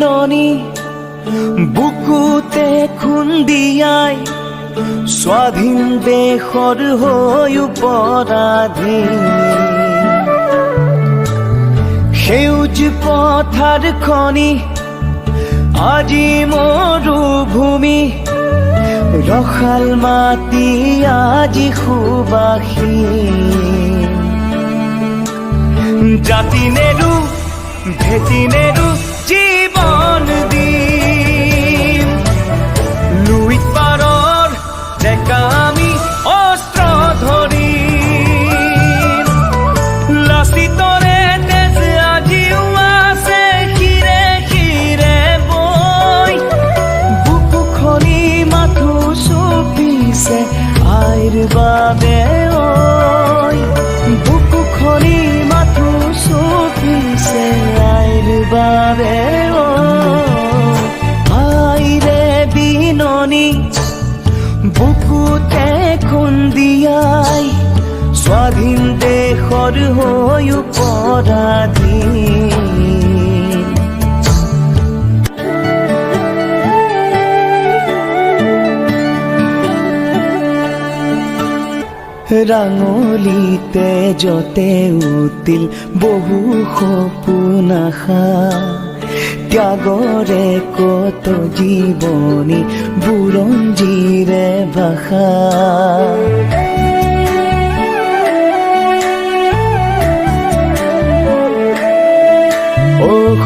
বিননি বুকুতে খুন্দিয়াই স্বাধীন দেশৰ হৈ পৰাধীন সেউজ পথাৰ খনি আজি মৰুভূমি ৰসাল মাটি আজি সুবাসীন জাতি নেৰু ভেটি নেৰু জীৱন দিম লুইত পাৰৰ ডেকা আমি অস্ত্ৰ ধৰিম লাচিতৰে তেজ আজিও আছে শিৰে শিৰে বৈ বুকু খনি মাথো চুপিছে আইৰ বাবে ঐ বুকু খনি মাথো চুপিছে আইৰ বাবে ঐ আইৰে বিননি বুকুতে খুন্দিয়াই স্বাধীন দেশৰ হৈ পৰাধীন ৰাঙলিতে যতে উঠিল বহু সপোন আশা ত্যাগৰে কত জীৱনী বুৰঞ্জীৰে ভাষা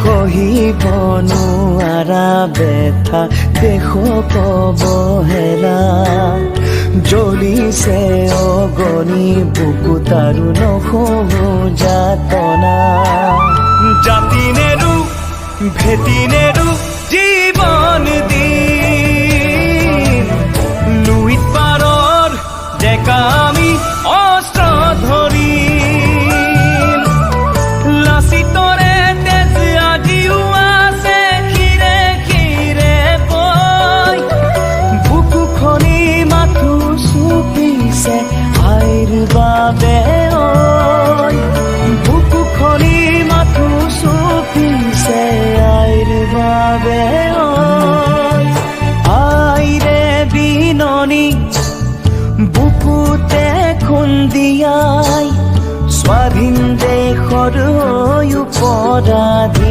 সহিব নোৱাৰা বেথা দেশক অৱহেলা জ্বলিছে অগণি বুকুত আৰু নহো যাতনা জাতি নেৰু ভেটি নেৰু জীৱন দিম লুইত পাৰৰ ডেকা আমি অস্ত্ৰ ধৰিম লাচিতৰে তেজ আজিও আছে শিৰে শিৰে বৈ বুকু খনি মাথো চুপিছে আইৰ বাবে ঐ বুকু খনি মাথো চুপিছে আইৰ বাবে ঐ আইৰে বিননি বুকুতে খুন্দিয়াই স্বাধীন দেশৰ হৈ পৰাধীন